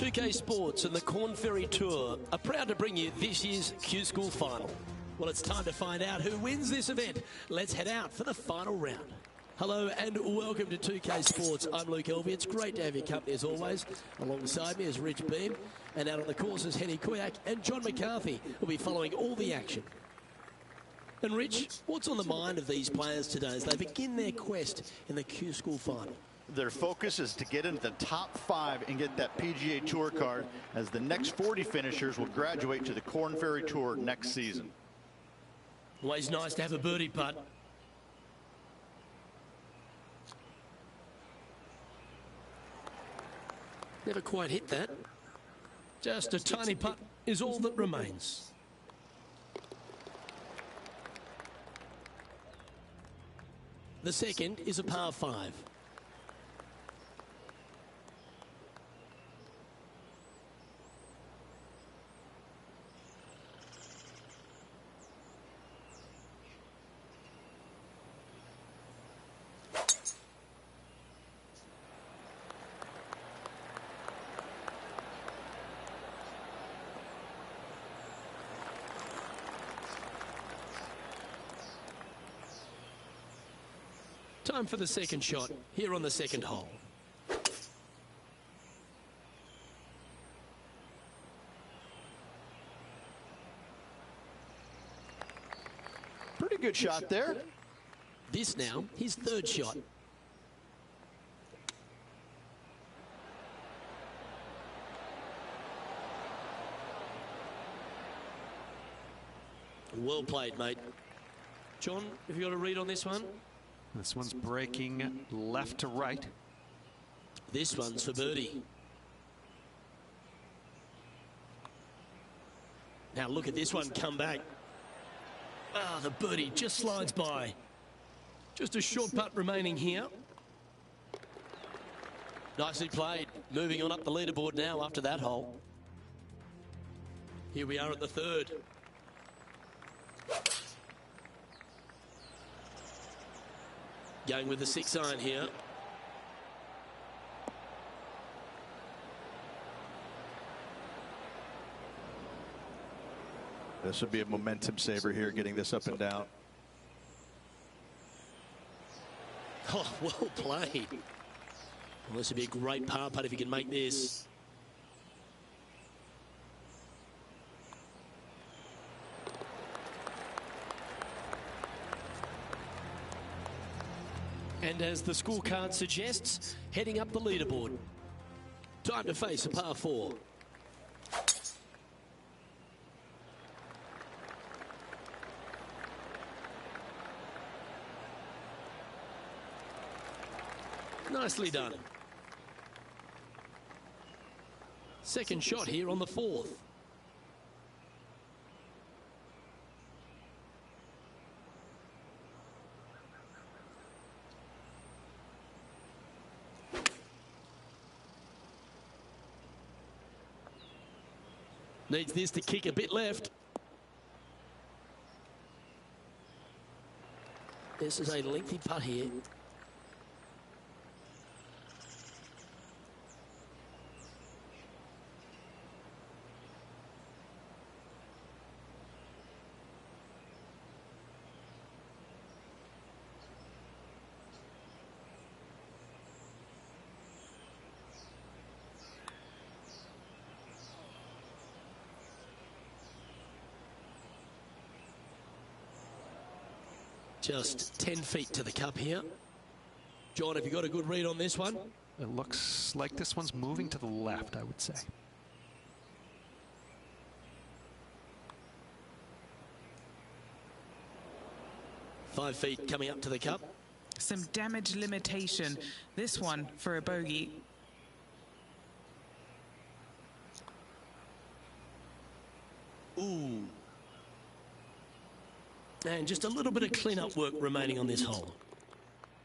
2K Sports and the Corn Ferry Tour are proud to bring you this year's Q School Final. Well, it's time to find out who wins this event. Let's head out for the final round. Hello and welcome to 2K Sports. I'm Luke Elvey. It's great to have your company as always. Alongside me is Rich Beam, and out on the course is Henny Kuyak and John McCarthy, who'll be following all the action. And Rich, what's on the mind of these players today as they begin their quest in the Q School Final? Their focus is to get into the top 5 and get that PGA Tour card, as the next 40 finishers will graduate to the Corn Ferry Tour next season. Always nice to have a birdie putt. Never quite hit that. Just a tiny putt is all that remains. The second is a par 5. Time for the second shot here on the second hole. Pretty good shot there. This now, his third shot. Well played, mate. John, have you got a read on this one? This one's breaking left to right. This one's for birdie. Now look at this one come back. Ah, the birdie just slides by. Just a short putt remaining here. Nicely played. Moving on up the leaderboard now after that hole. Here we are at the third. Going with the 6-iron here. This would be a momentum saver here, getting this up and down. Oh, well played. Well, this would be a great par putt if you can make this. And as the scorecard suggests, heading up the leaderboard. Time to face a par 4. Nicely done. Second shot here on the 4th. Needs this to kick a bit left. This is a lengthy putt here. Just 10 feet to the cup here. John, have you got a good read on this one? It looks like this one's moving to the left, I would say. Five feet coming up to the cup. Some damage limitation. This one for a bogey. Ooh. And just a little bit of clean-up work remaining on this hole.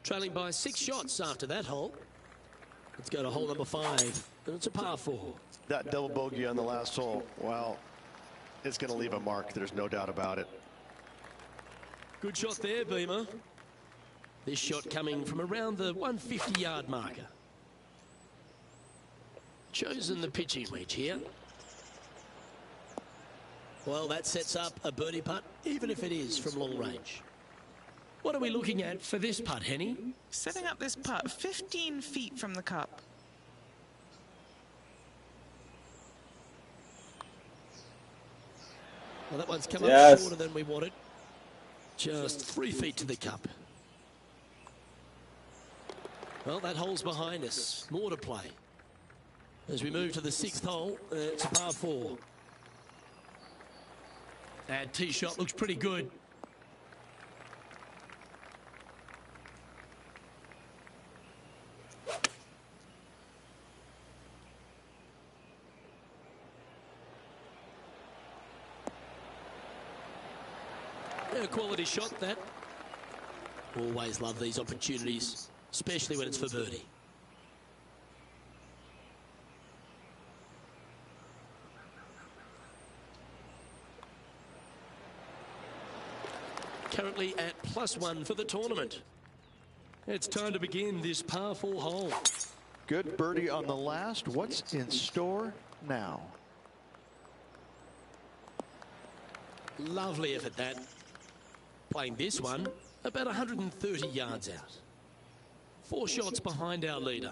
Trailing by 6 shots after that hole. Let's go to hole number 5. And it's a par 4. That double bogey on the last hole, well, it's going to leave a mark. There's no doubt about it. Good shot there, Beamer. This shot coming from around the 150-yard marker. chosen the pitching wedge here. Well, that sets up a birdie putt, even if it is from long range. What are we looking at for this putt, Henny? Setting up this putt 15 feet from the cup. Well, that one's come up shorter than we wanted. Just 3 feet to the cup. Well, that hole's behind us. More to play. As we move to the 6th hole, it's a par 4. And tee shot looks pretty good. A quality shot, that. Always love these opportunities, especially when it's for birdie. Currently at +1 for the tournament. It's time to begin this par 4 hole. Good birdie on the last. What's in store now? Lovely effort, that. Playing this one about 130 yards out. 4 shots behind our leader.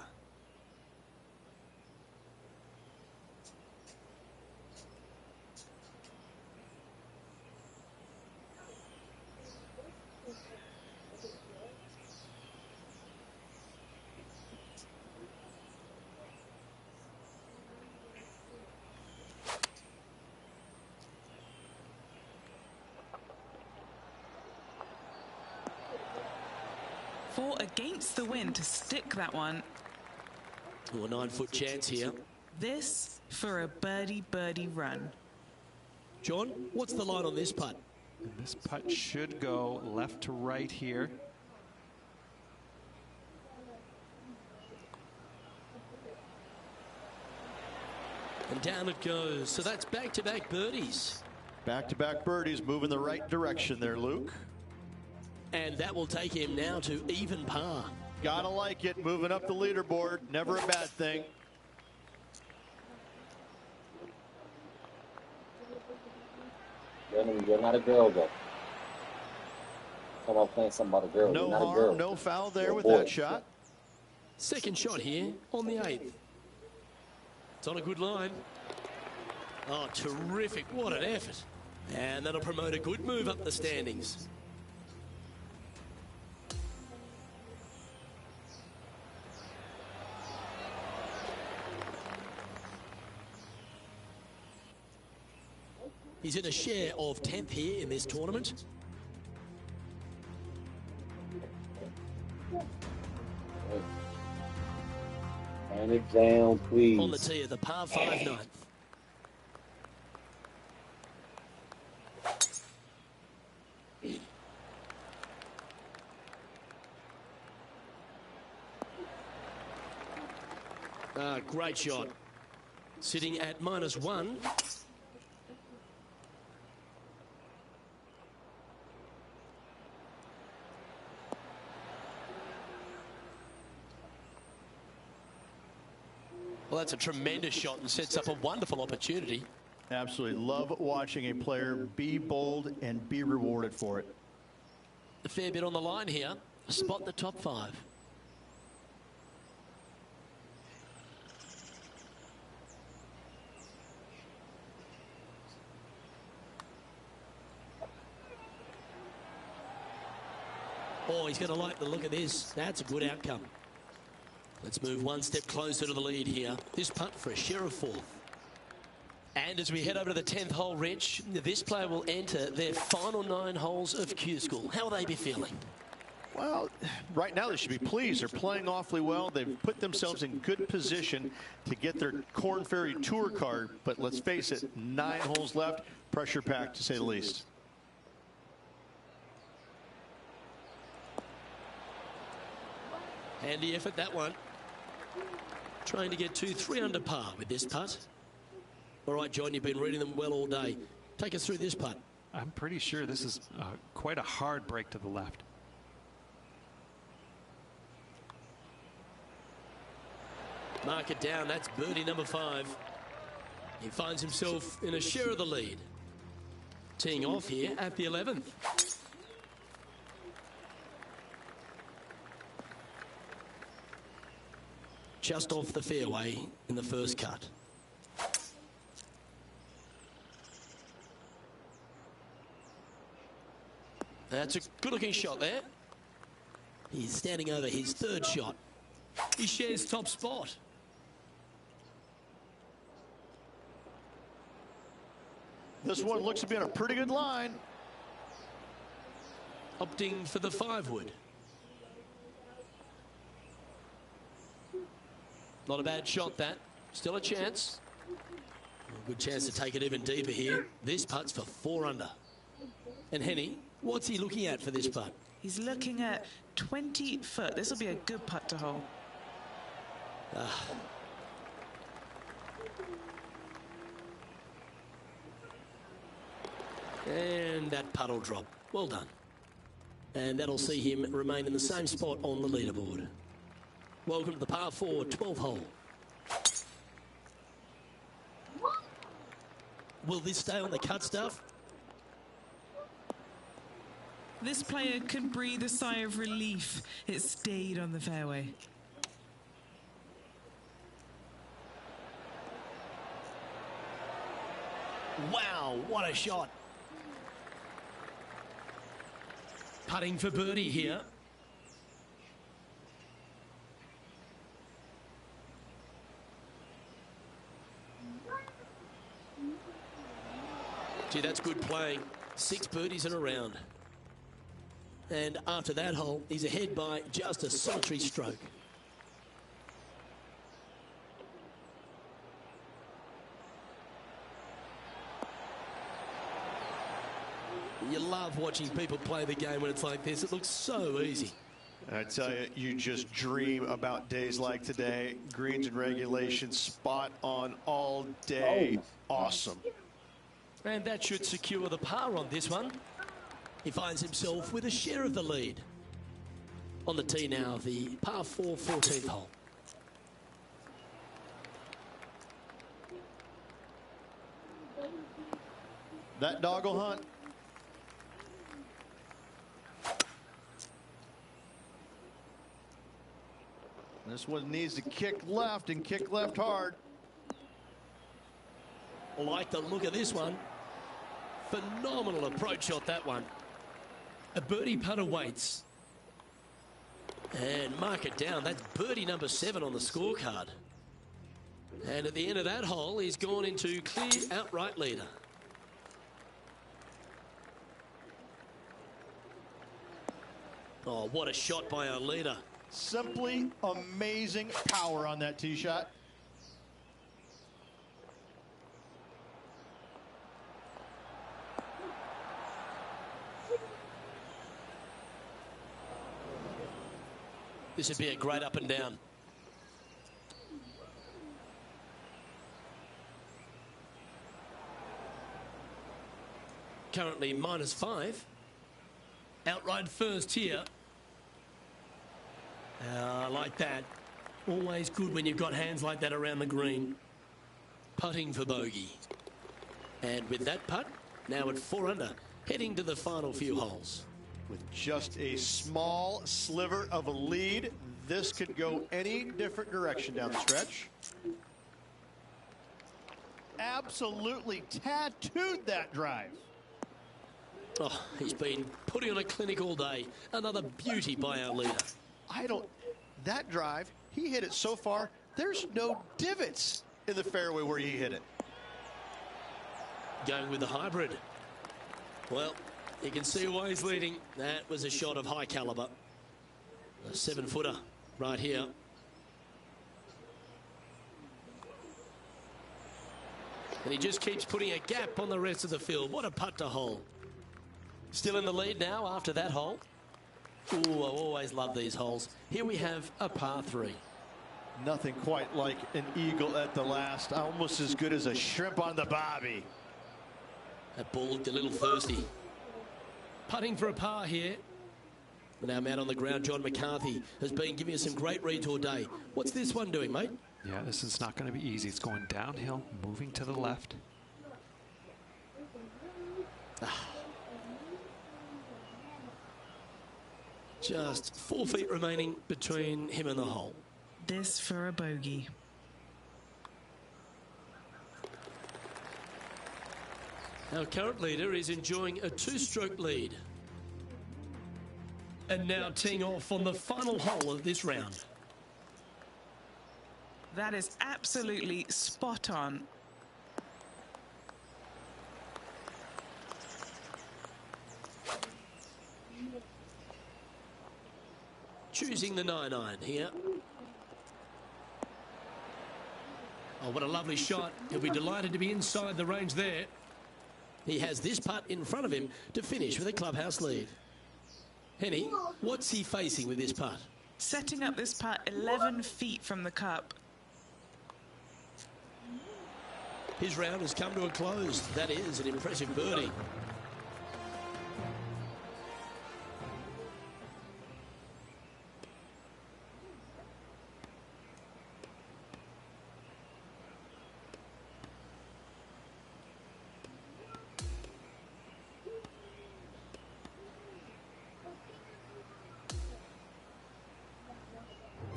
Four against the wind to stick that one. Oh, a 9-foot chance here. This for a birdie run. John, what's the line on this putt? And this putt should go left to right here. And down it goes. So that's back-to-back birdies. Back-to-back birdies, moving the right direction there, Luke. And that will take him now to even par. Gotta like it, moving up the leaderboard. Never a bad thing. You're not a girl, though. Come on, playing something about a girl. No You're not a harm, girl. no foul there You're a with boy. that shot. Second shot here on the 8th. It's on a good line. Oh, terrific. What an effort. And that'll promote a good move up the standings. He's in a share of 10th here in this tournament. Hand it down, please. On the tee of the par 5 9th. Great shot. Sitting at -1. Well, that's a tremendous shot and sets up a wonderful opportunity. Absolutely love watching a player be bold and be rewarded for it. A fair bit on the line here. Spot the top 5. Oh, he's going to like the look of this. That's a good outcome. Let's move one step closer to the lead here. This putt for a share of 4th. And as we head over to the 10th hole, Rich, this player will enter their final 9 holes of Q School. How will they be feeling? Well, right now they should be pleased. They're playing awfully well. They've put themselves in good position to get their Korn Ferry Tour card. But let's face it, 9 holes left. Pressure packed, to say the least. Handy effort, that one. Trying to get 2-3 under par with this putt. All right, John, you've been reading them well all day. Take us through this putt. I'm pretty sure this is quite a hard break to the left. Mark it down. That's birdie number 5. He finds himself in a share of the lead. Teeing off here at the 11th. Just off the fairway in the first cut. That's a good-looking shot there. He's standing over his 3rd shot. He shares top spot. This one looks to be on a pretty good line. Opting for the 5-wood. Not a bad shot, that. Still a chance. A good chance to take it even deeper here. This putt's for 4 under. And Henny, what's he looking at for this putt? He's looking at 20 foot. This will be a good putt to hole. And that putt will drop. Well done. And that'll see him remain in the same spot on the leaderboard. Welcome to the par 4 12th hole. Will this stay on the cut stuff? This player can breathe a sigh of relief. It stayed on the fairway. Wow, what a shot. Putting for birdie here. Gee, that's good playing. 6 birdies in a round. And after that hole, he's ahead by just a solitary stroke. You love watching people play the game when it's like this. It looks so easy. I tell you, you just dream about days like today. Greens and regulation, spot on all day. Awesome. And that should secure the par on this one. He finds himself with a share of the lead. On the tee now, the par 4 14th hole. That dog will hunt. This one needs to kick left and kick left hard. Like the look of this one. Phenomenal approach shot, that one. A birdie putt awaits. And mark it down. That's birdie number 7 on the scorecard. And at the end of that hole, he's gone into clear outright leader. Oh, what a shot by our leader. Simply amazing power on that tee shot. This would be a great up and down. Currently -5. Outright first here. Like that. Always good when you've got hands like that around the green. Putting for bogey. And with that putt, now at 4 under, heading to the final few holes. With just a small sliver of a lead, this could go any different direction down the stretch. Absolutely tattooed that drive. Oh, he's been putting on a clinic all day. Another beauty by our leader. That drive, he hit it so far, there's no divots in the fairway where he hit it. Going with the hybrid. Well, you can see why he's leading. That was a shot of high caliber. A 7-footer right here. And he just keeps putting a gap on the rest of the field. What a putt to hole. Still in the lead now after that hole. Ooh, I always love these holes. Here we have a par 3. Nothing quite like an eagle at the last. Almost as good as a shrimp on the bobby. That ball looked a little thirsty. Putting for a par here. And our man on the ground, John McCarthy, has been giving us some great reads all day. What's this one doing, mate? Yeah, this is not going to be easy. It's going downhill, moving to the left. Just 4 feet remaining between him and the hole. This for a bogey. Our current leader is enjoying a 2-stroke lead. And now teeing off on the final hole of this round. That is absolutely spot on. Choosing the 9-iron here. Oh, what a lovely shot. He'll be delighted to be inside the range there. He has this putt in front of him to finish with a clubhouse lead. Henny, what's he facing with this putt? Setting up this putt 11 feet from the cup. His round has come to a close. That is an impressive birdie.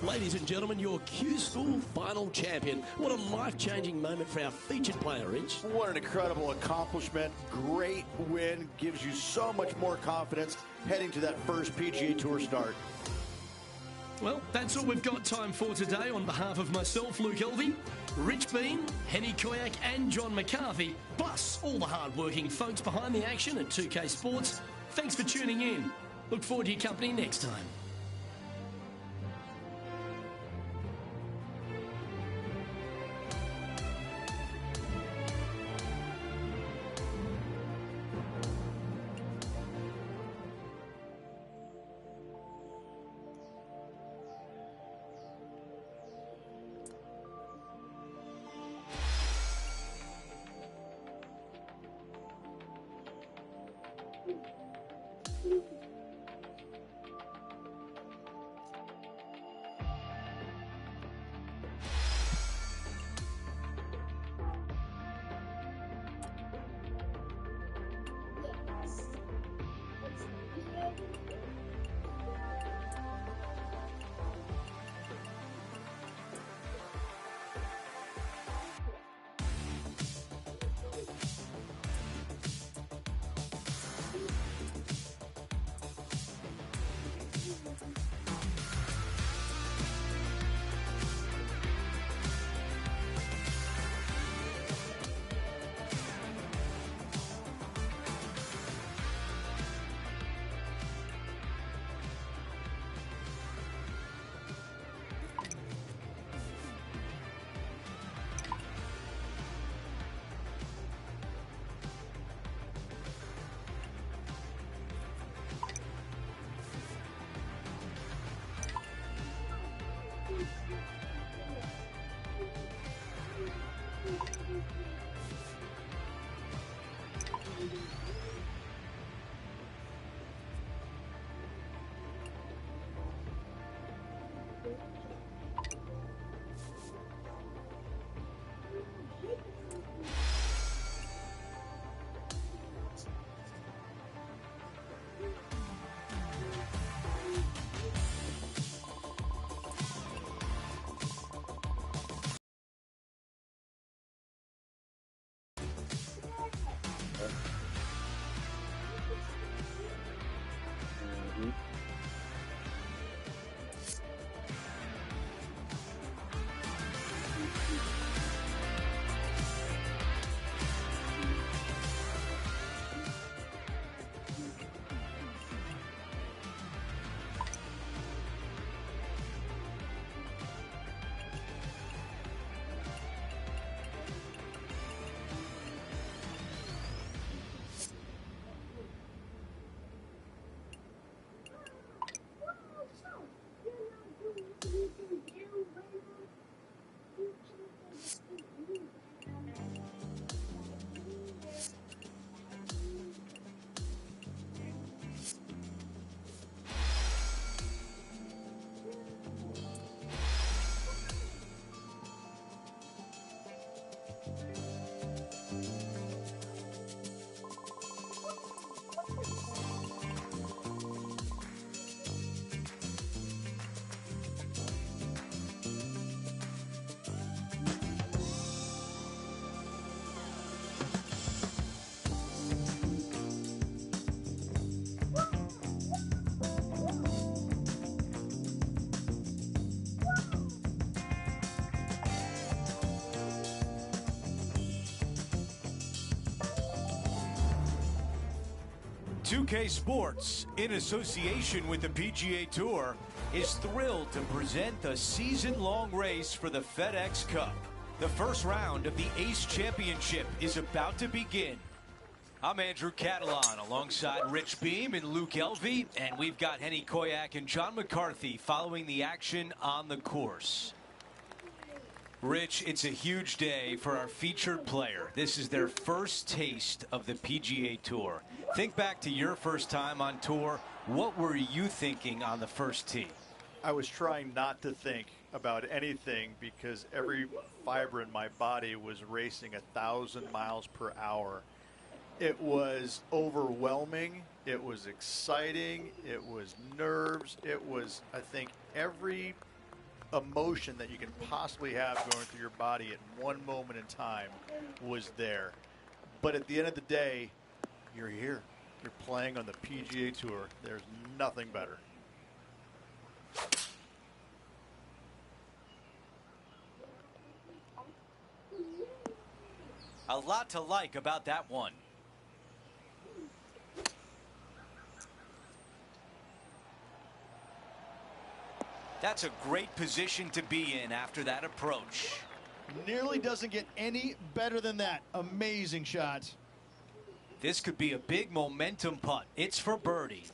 Ladies and gentlemen, your Q School final champion. What a life-changing moment for our featured player, Rich. What an incredible accomplishment. Great win. Gives you so much more confidence heading to that first PGA Tour start. Well, that's all we've got time for today. On behalf of myself, Luke Elvey, Rich Bean, Henny Koyak and John McCarthy, plus all the hard-working folks behind the action at 2K Sports, thanks for tuning in. Look forward to your company next time. 2K Sports, in association with the PGA Tour, is thrilled to present the season-long race for the FedEx Cup. The first round of the Ace Championship is about to begin. I'm Andrew Catalan alongside Rich Beam and Luke Elvey, and we've got Henny Koyak and John McCarthy following the action on the course. Rich, it's a huge day for our featured player. This is their first taste of the PGA Tour. Think back to your first time on tour. What were you thinking on the first tee? I was trying not to think about anything because every fiber in my body was racing 1,000 miles per hour. It was overwhelming. It was exciting. It was nerves. It was, I think, every emotion that you can possibly have going through your body at one moment in time was there. But at the end of the day, you're here. You're playing on the PGA Tour. There's nothing better. A lot to like about that one. That's a great position to be in after that approach. Nearly doesn't get any better than that. Amazing shot. This could be a big momentum putt. It's for birdie.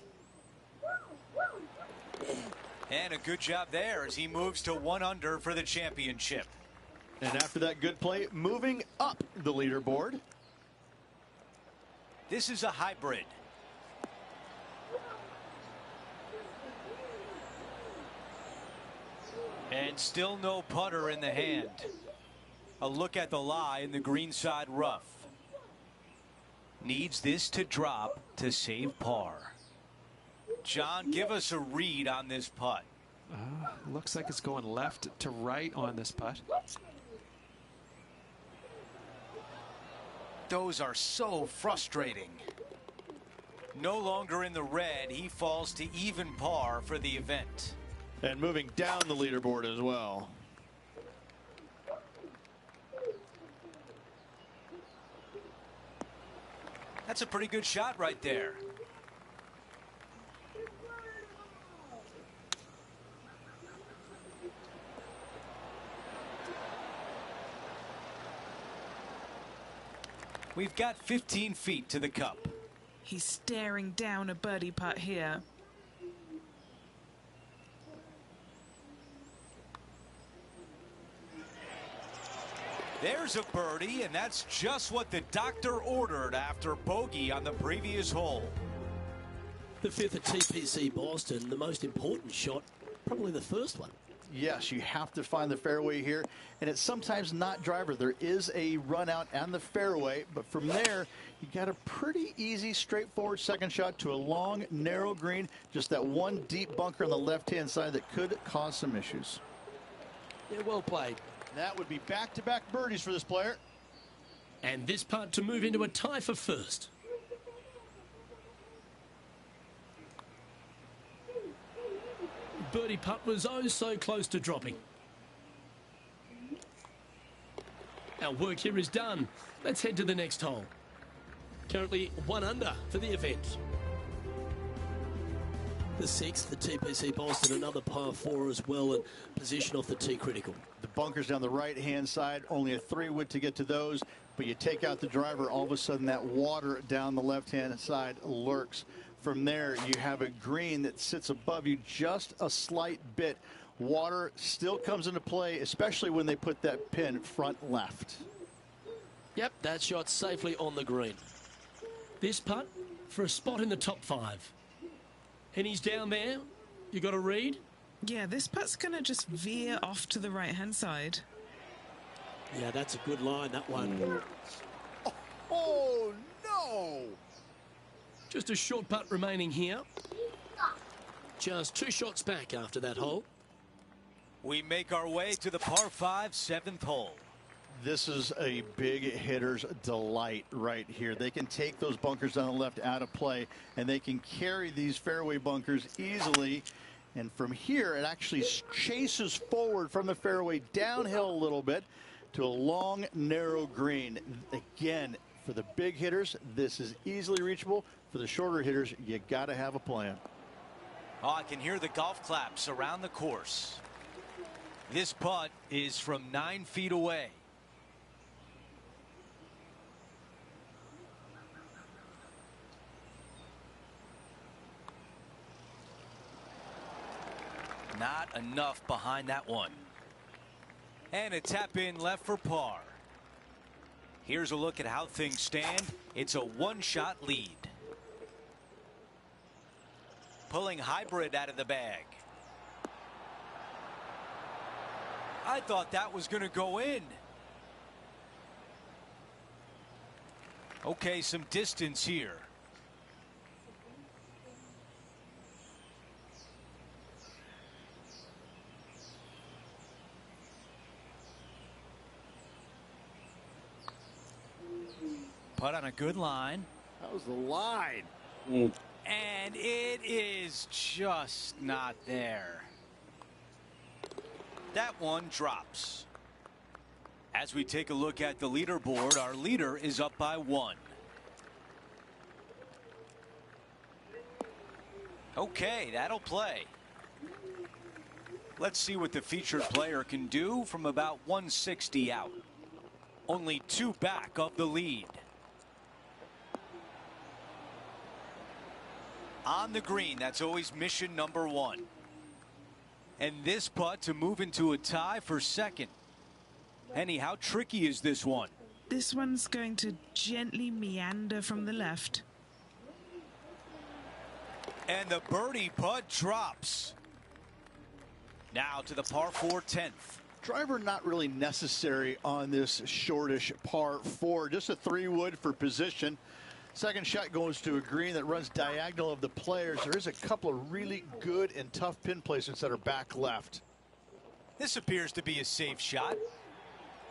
And a good job there as he moves to 1 under for the championship. And after that good play, moving up the leaderboard. This is a hybrid. And still no putter in the hand. A look at the lie in the greenside rough. Needs this to drop to save par. John, give us a read on this putt. Looks like it's going left to right on this putt. Those are so frustrating. No longer in the red, he falls to even par for the event. And moving down the leaderboard as well. That's a pretty good shot right there. We've got 15 feet to the cup. He's staring down a birdie putt here. There's a birdie, and that's just what the doctor ordered after bogey on the previous hole. The fifth at TPC Boston, the most important shot, probably the first one. Yes, you have to find the fairway here, and it's sometimes not driver. There is a run out on the fairway, but from there, you got a pretty easy, straightforward second shot to a long, narrow green. Just that one deep bunker on the left-hand side that could cause some issues. Yeah, well played. That would be back-to-back birdies for this player. And this putt to move into a tie for first. Birdie putt was oh so close to dropping. Our work here is done. Let's head to the next hole. Currently 1 under for the event. The sixth, the TPC Boston, another par 4 as well, and position off the tee critical. The bunkers down the right-hand side, only a 3-wood to get to those, but you take out the driver, all of a sudden that water down the left-hand side lurks. From there, you have a green that sits above you just a slight bit. Water still comes into play, especially when they put that pin front left. Yep, that shot safely on the green. This putt for a spot in the top 5. And he's down there. You got a read? Yeah, this putt's going to just veer off to the right-hand side. Yeah, that's a good line, that one. Oh, no! Just a short putt remaining here. Just 2 shots back after that hole. We make our way to the par 5 7th hole. This is a big hitter's delight right here. They can take those bunkers on the left out of play, and they can carry these fairway bunkers easily. And from here, it actually chases forward from the fairway downhill a little bit to a long, narrow green. Again, For the big hitters, this is easily reachable. For the shorter hitters, you got to have a plan. Oh, I can hear the golf claps around the course. This putt is from 9 feet away. Not enough behind that one. And a tap in left for par. Here's a look at how things stand. It's a one-shot lead. Pulling hybrid out of the bag. I thought that was going to go in. Okay, some distance here. Put on a good line. That was the line. And it is just not there. That one drops. As we take a look at the leaderboard, our leader is up by 1. Okay, that'll play. Let's see what the featured player can do from about 160 out. Only 2 back of the lead. On the green, that's always mission number 1. And this putt to move into a tie for second. Henny, how tricky is this one? This one's going to gently meander from the left. And the birdie putt drops. Now to the par 4 10th. Driver not really necessary on this shortish par 4. Just a 3-wood for position. Second shot goes to a green that runs diagonal of the players. There is a couple of really good and tough pin placements that are back left. This appears to be a safe shot.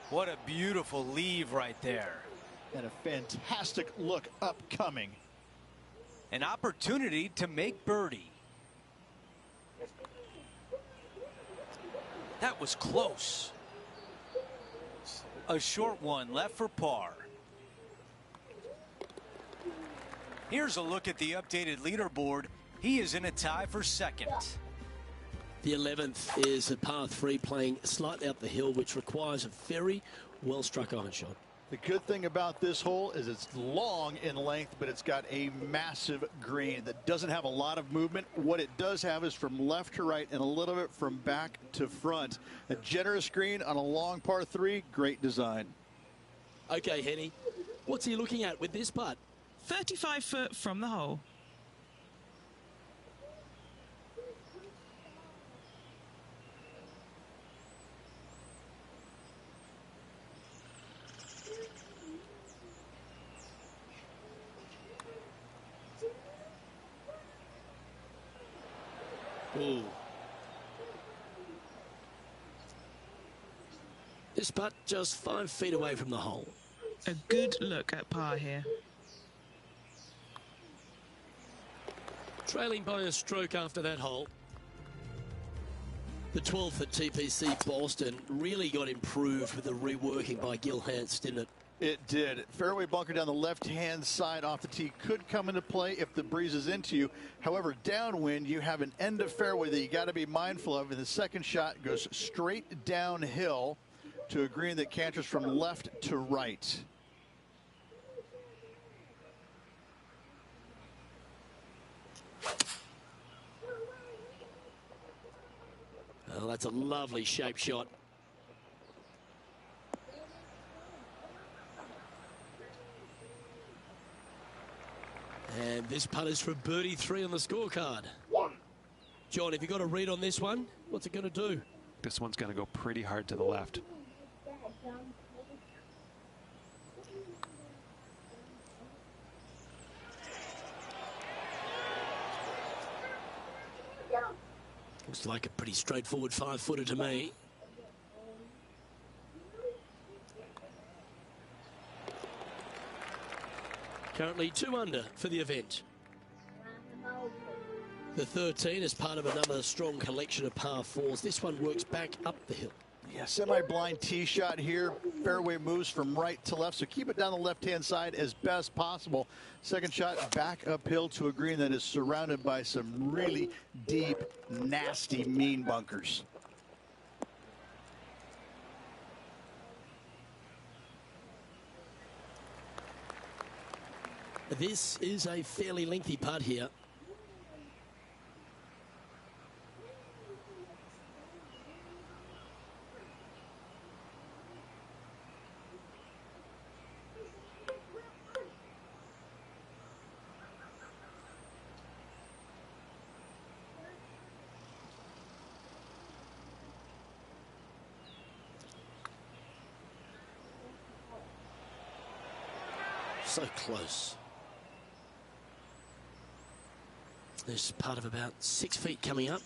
What a beautiful leave right there. And a fantastic look upcoming. An opportunity to make birdie. That was close. A short one left for par. Here's a look at the updated leaderboard. He is in a tie for second. The 11th is a par 3 playing slightly up the hill, which requires a very well struck iron shot. The good thing about this hole is it's long in length, but it's got a massive green that doesn't have a lot of movement. What it does have is from left to right and a little bit from back to front. A generous green on a long par 3, great design. Okay, Henny, what's he looking at with this putt? 35 foot from the hole. Ooh. This putt just 5 feet away from the hole. A good look at par here. Trailing by a stroke after that hole. The 12th at TPC Boston really got improved with the reworking by Gil Hance, didn't it? It did. Fairway bunker down the left-hand side off the tee could come into play if the breeze is into you. However, downwind, you have an end of fairway that you got to be mindful of. And the second shot goes straight downhill to a green that canters from left to right. Oh, that's a lovely shape shot. And this putt is for birdie 3 on the scorecard. John, have you got a read on this one? What's it going to do? This one's going to go pretty hard to the left. Looks like a pretty straightforward 5-footer to me. Currently 2 under for the event. The 13 is part of another strong collection of par 4s. This one works back up the hill. Yeah, semi-blind tee shot here. Fairway moves from right to left, so keep it down the left-hand side as best possible. Second shot back uphill to a green that is surrounded by some really deep, nasty, mean bunkers. This is a fairly lengthy putt here. So close. There's part of about 6 feet coming up.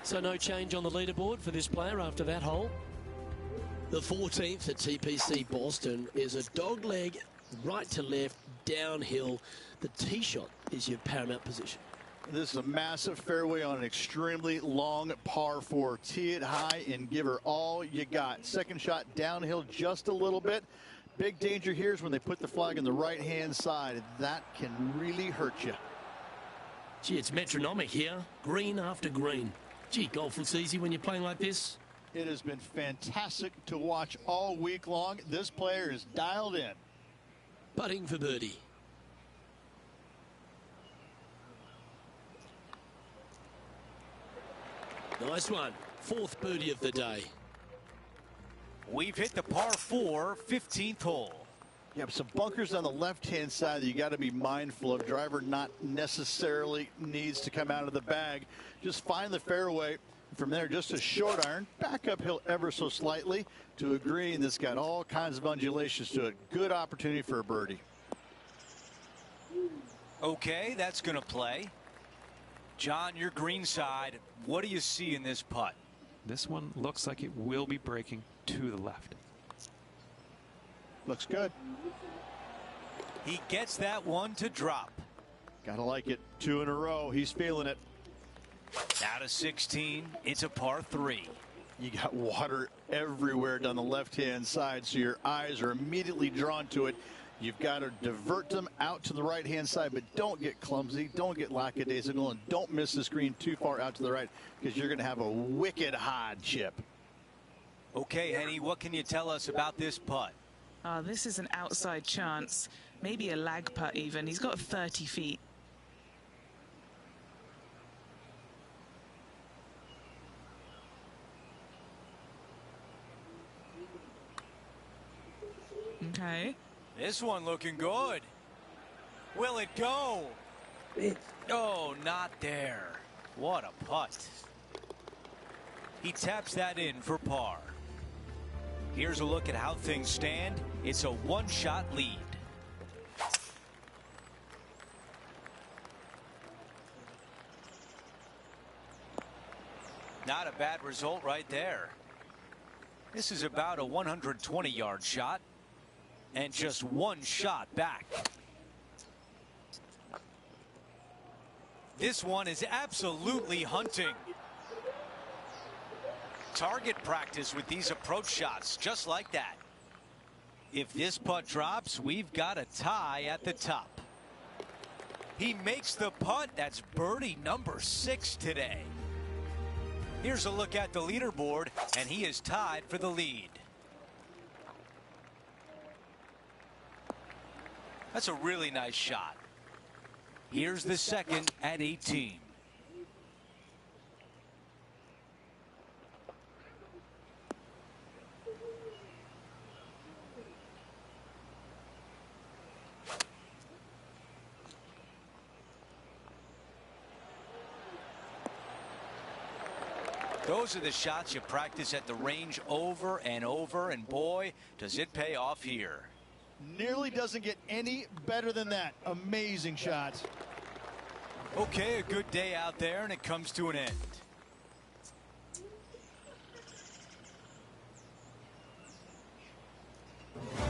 So no change on the leaderboard for this player after that hole. The 14th at TPC Boston is a dogleg right to left, downhill. The tee shot is your paramount position. This is a massive fairway on an extremely long par 4. Tee it high and give her all you got. Second shot downhill just a little bit. Big danger here is when they put the flag on the right-hand side. That can really hurt you. Gee, it's metronomic here. Green after green. Gee, golf looks easy when you're playing like this. It has been fantastic to watch all week long. This player is dialed in. Putting for birdie. Nice one. 4th birdie of the day. We've hit the par 4 15th hole. Yeah, some bunkers on the left-hand side that you got to be mindful of. Driver not necessarily needs to come out of the bag. Just find the fairway. From there, just a short iron, back uphill ever so slightly to a green that's got all kinds of undulations to it. Good opportunity for a birdie. Okay, that's going to play. John, your green side, what do you see in this putt? This one looks like it will be breaking to the left. Looks good. He gets that one to drop. Gotta like it. 2 in a row. He's feeling it. Out of 16, it's a par 3. You got water everywhere down the left-hand side, so your eyes are immediately drawn to it. You've got to divert them out to the right-hand side, but don't get clumsy, don't get lackadaisical, and don't miss the screen too far out to the right, because you're going to have a wicked hard chip. Okay, Henny, what can you tell us about this putt? This is an outside chance, maybe a lag putt even. He's got 30 feet. Okay. This one looking good. Will it go? Oh, not there. What a putt. He taps that in for par. Here's a look at how things stand. It's a one-shot lead. Not a bad result right there. This is about a 120-yard shot. And just one shot back. This one is absolutely hunting. Target practice with these approach shots, just like that. If this putt drops, we've got a tie at the top. He makes the putt. That's birdie number 6 today. Here's a look at the leaderboard, and he is tied for the lead. That's a really nice shot. Here's the second at 18. Those are the shots you practice at the range over and over, and boy, does it pay off here. Nearly doesn't get any better than that. Amazing shots. Okay, a good day out there, and it comes to an end.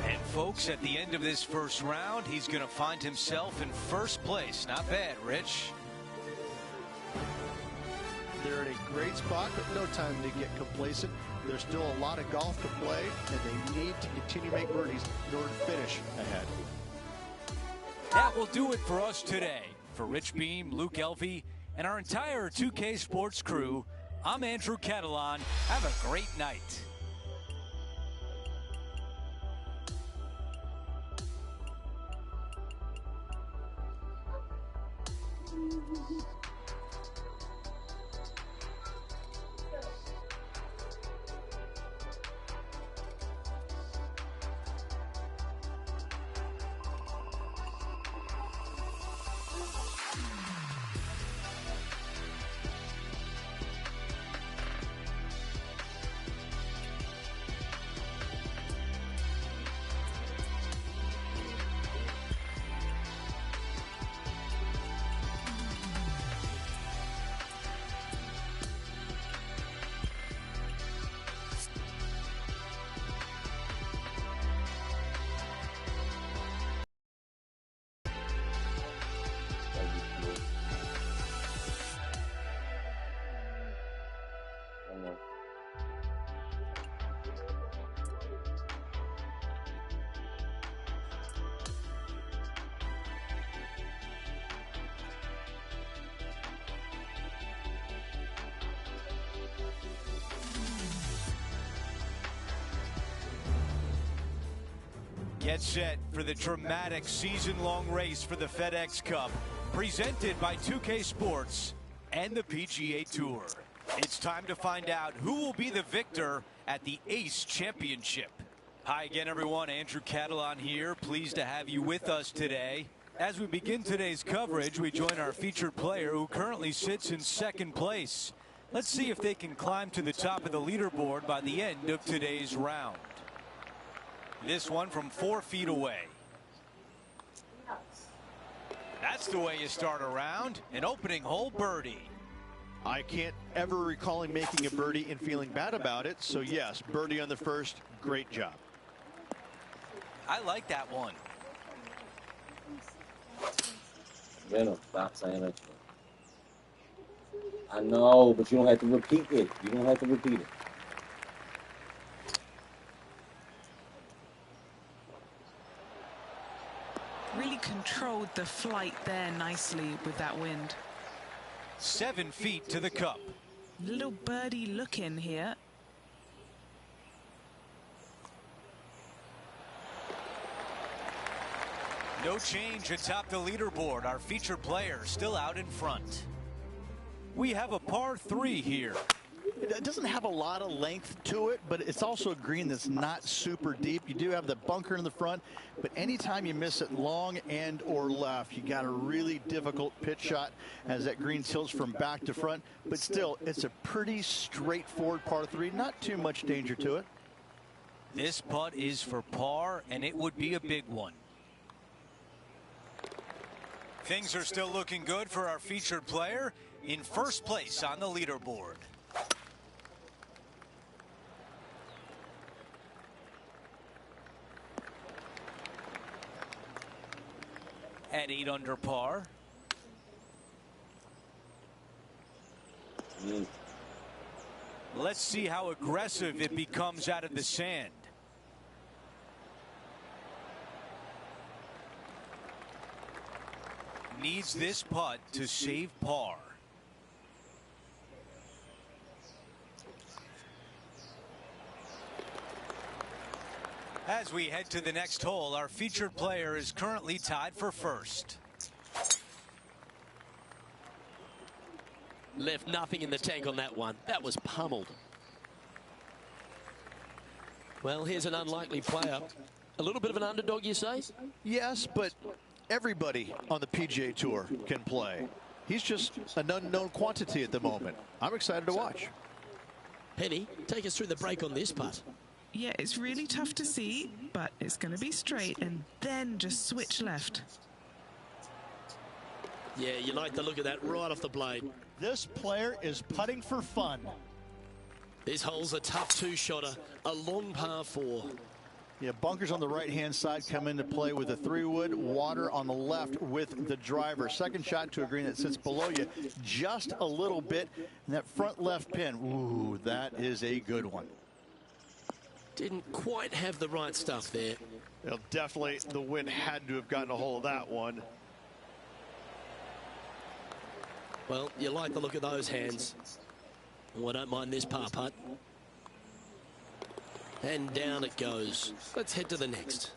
And folks, at the end of this first round, he's going to find himself in first place. Not bad, Rich. They're in a great spot, but no time to get complacent. There's still a lot of golf to play, and they need to continue to make birdies in order to finish ahead. That will do it for us today. For Rich Beam, Luke Elvey, and our entire 2K Sports crew, I'm Andrew Catalan. Have a great night. Get set for the dramatic season-long race for the FedEx Cup, presented by 2K Sports and the PGA Tour. It's time to find out who will be the victor at the ACE Championship. Hi again, everyone. Andrew Catalan here. Pleased to have you with us today. As we begin today's coverage, we join our featured player who currently sits in second place. Let's see if they can climb to the top of the leaderboard by the end of today's round. This one from 4 feet away. That's the way you start a round. An opening hole birdie. I can't ever recall him making a birdie and feeling bad about it. So yes, birdie on the first. Great job. I like that one. Venom, stop saying that. I know, but you don't have to repeat it. You don't have to repeat it. Really controlled the flight there nicely with that wind. 7 feet to the cup. Little birdie look in here. No change atop the leaderboard. Our featured player still out in front. We have a par 3 here. It doesn't have a lot of length to it, but it's also a green that's not super deep. You do have the bunker in the front, but anytime you miss it long and or left, you got a really difficult pitch shot as that green tilts from back to front. But still, it's a pretty straightforward par 3. Not too much danger to it. This putt is for par, and it would be a big one. Things are still looking good for our featured player in first place on the leaderboard. At 8 under par. Let's see how aggressive it becomes out of the sand. Needs this putt to save par. As we head to the next hole, our featured player is currently tied for first. Left nothing in the tank on that one. That was pummeled. Well, here's an unlikely player. A little bit of an underdog, you say? Yes, but everybody on the PGA Tour can play. He's just an unknown quantity at the moment. I'm excited to watch. Penny, take us through the break on this putt. Yeah, it's really tough to see, but it's going to be straight and then just switch left. Yeah, you like the look of that right off the blade. This player is putting for fun. This hole's a tough 2-shotter, a long par 4. Yeah, bunkers on the right-hand side come into play with a 3-wood, water on the left with the driver. Second shot to a green that sits below you just a little bit. And that front left pin, ooh, that is a good one. Didn't quite have the right stuff there. Well, definitely the wind had to have gotten a hold of that one. Well, you like the look of those hands. Well, I don't mind this par putt. And down it goes. Let's head to the next.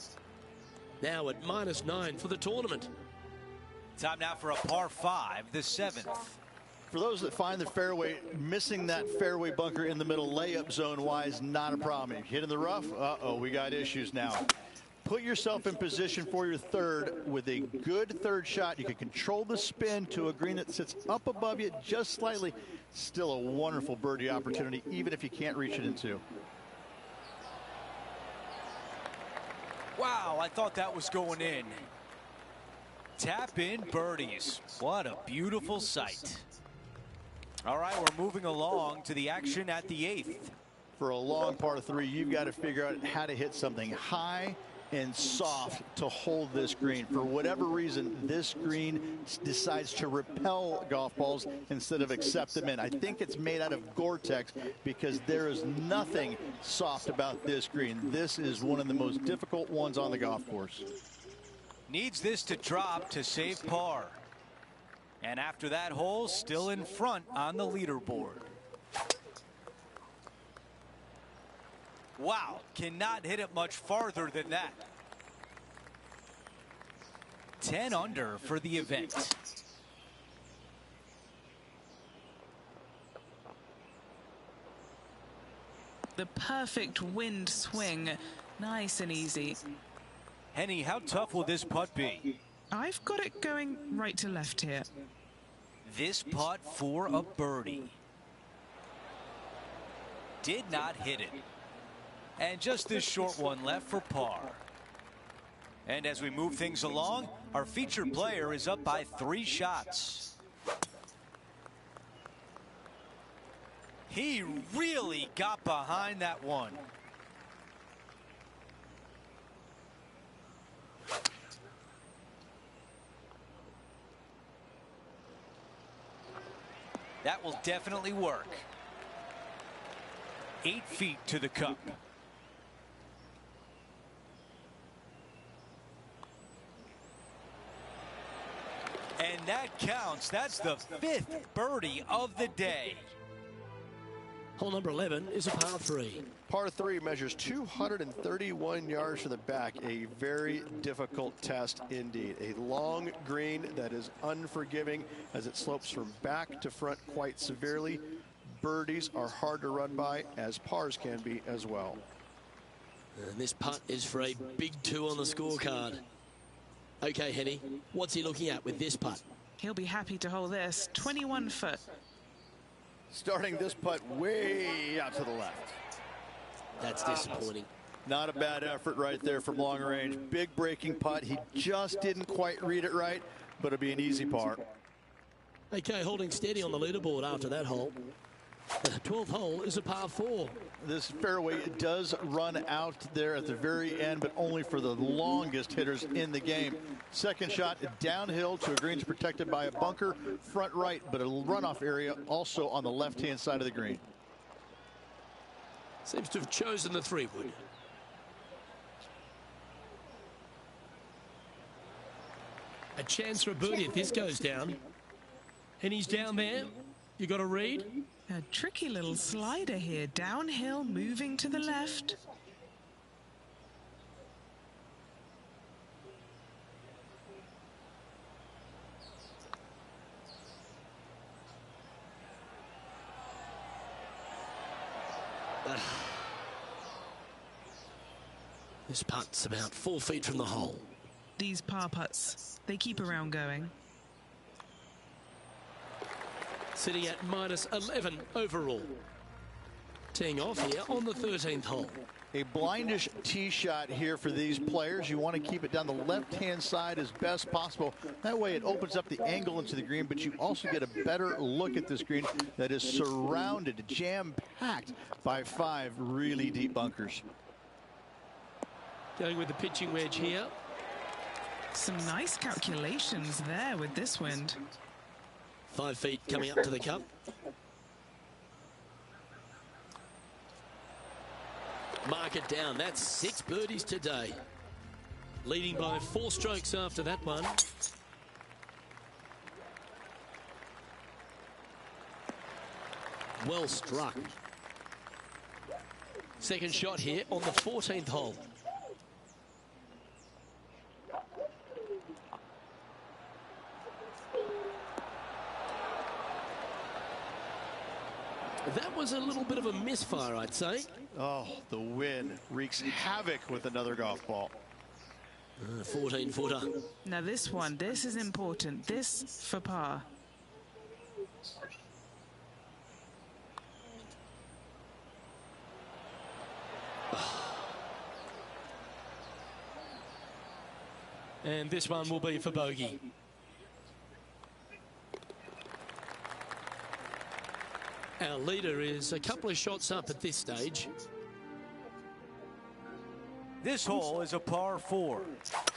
Now at -9 for the tournament. Time now for a par 5, the 7th. For those that find the fairway, missing that fairway bunker in the middle layup zone wise, not a problem. If you hit in the rough, uh-oh, we got issues now. Put yourself in position for your third with a good third shot. You can control the spin to a green that sits up above you just slightly. Still a wonderful birdie opportunity, even if you can't reach it in two. Wow, I thought that was going in. Tap in birdies. What a beautiful sight. All right, we're moving along to the action at the 8th. For a long par 3, you've got to figure out how to hit something high and soft to hold this green. For whatever reason, this green decides to repel golf balls instead of accept them in. I think it's made out of Gore-Tex because there is nothing soft about this green. This is one of the most difficult ones on the golf course. Needs this to drop to save par. And after that hole, still in front on the leaderboard. Wow, cannot hit it much farther than that. 10 under for the event. The perfect wind swing. Nice and easy. Henny, how tough will this putt be? I've got it going right to left here. This putt for a birdie. Did not hit it. And just this short one left for par. And as we move things along, our featured player is up by 3 shots. He really got behind that one. That will definitely work. 8 feet to the cup. And that counts. That's the 5th birdie of the day. Hole number 11 is a par 3. Par 3 measures 231 yards from the back. A very difficult test indeed. A long green that is unforgiving as it slopes from back to front quite severely. Birdies are hard to run by, as pars can be as well. And this putt is for a big 2 on the scorecard. Okay, Henny, what's he looking at with this putt? He'll be happy to hold this. 21 foot. Starting this putt way out to the left. That's disappointing. Not a bad effort right there from long range. Big breaking putt. He just didn't quite read it right, but it'll be an easy par. Okay, holding steady on the leaderboard after that hole. The 12th hole is a par 4. This fairway does run out there at the very end, but only for the longest hitters in the game. Second shot downhill to a greens protected by a bunker, front right, but a runoff area also on the left-hand side of the green. Seems to have chosen the 3-wood. A chance for a birdie if this goes down. And he's down there. You got a read? A tricky little slider here. Downhill, moving to the left. This putt's about 4 feet from the hole. These par putts, they keep around going. Sitting at -11 overall. Teeing off here on the 13th hole. A blindish tee shot here for these players. You want to keep it down the left-hand side as best possible. That way it opens up the angle into the green, but you also get a better look at this green that is surrounded, jam-packed by 5 really deep bunkers. Going with the pitching wedge here. Some nice calculations there with this wind. 5 feet coming up to the cup. Mark it down. That's 6 birdies today. Leading by 4 strokes after that one. Well struck. Second shot here on the 14th hole. That was a little bit of a misfire, I'd say. Oh, the wind wreaks havoc with another golf ball. 14-footer. Now this is important. This for par. And this one will be for bogey. Our leader is a couple of shots up at this stage. This hole is a par 4.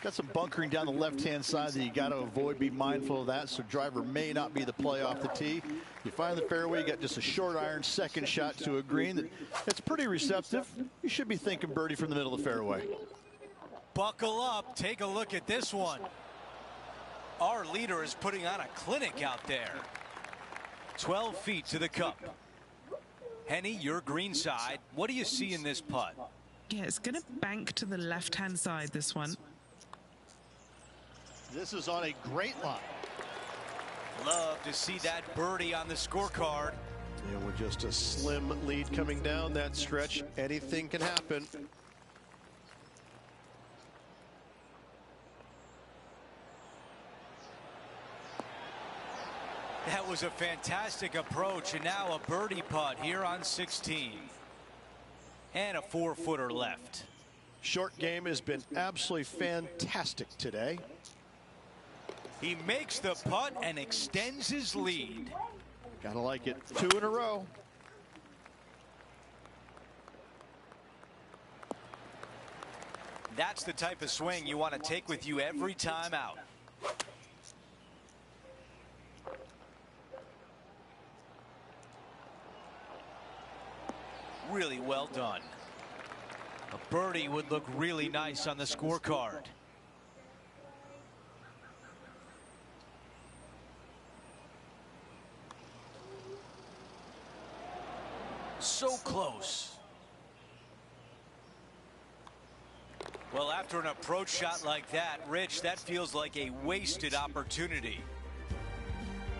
Got some bunkering down the left-hand side that you got to avoid. Be mindful of that. So driver may not be the play off the tee. You find the fairway. You got just a short iron second shot to a green that's pretty receptive. You should be thinking birdie from the middle of the fairway. Buckle up. Take a look at this one. Our leader is putting on a clinic out there. 12 feet to the cup. Henny, your green side. What do you see in this putt? Yeah, it's going to bank to the left-hand side, this one. This is on a great line. Love to see that birdie on the scorecard. And with just a slim lead coming down that stretch, anything can happen. That was a fantastic approach, and now a birdie putt here on 16. And a 4-footer left. Short game has been absolutely fantastic today. He makes the putt and extends his lead. Gotta like it. 2 in a row. That's the type of swing you want to take with you every time out. Really well done. A birdie would look really nice on the scorecard. So close. Well, after an approach shot like that, Rich, that feels like a wasted opportunity.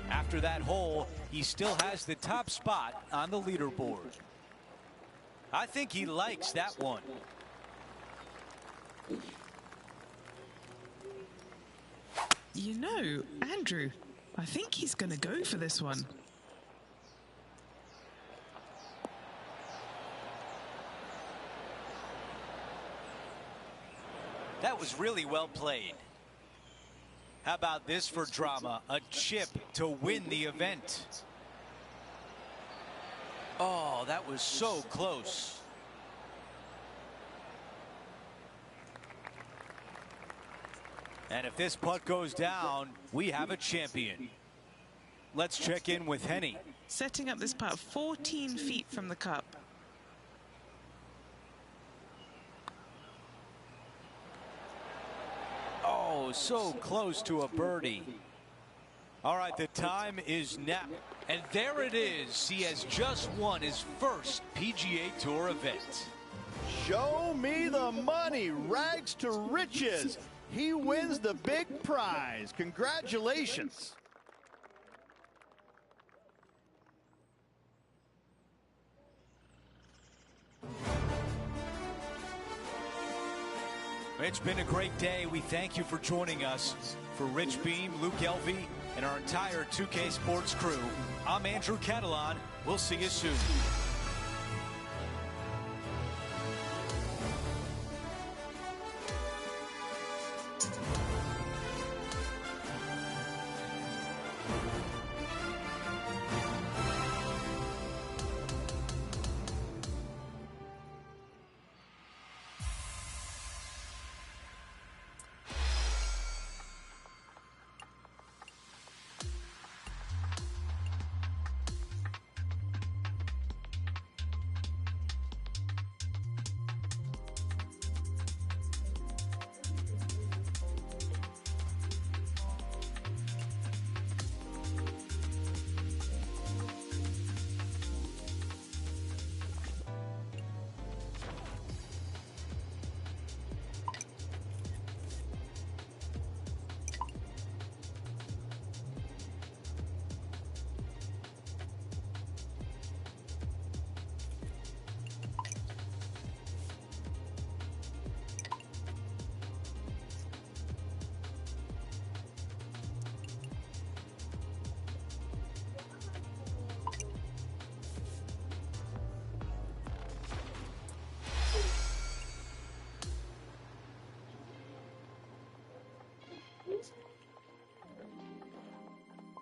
After that hole, he still has the top spot on the leaderboard. I think he likes that one. You know, Andrew, I think he's going to go for this one. That was really well played. How about this for drama? A chip to win the event. Oh, that was so close. And if this putt goes down, we have a champion. Let's check in with Henny. Setting up this putt 14 feet from the cup. Oh, so close to a birdie. All right, the time is now. And there it is. He has just won his first PGA Tour event. Show me the money. Rags to riches. He wins the big prize. Congratulations. It's been a great day. We thank you for joining us. For Rich Beam, Luke Elvey, and our entire 2K Sports crew, I'm Andrew Catalan. We'll see you soon.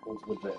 Go to the vet.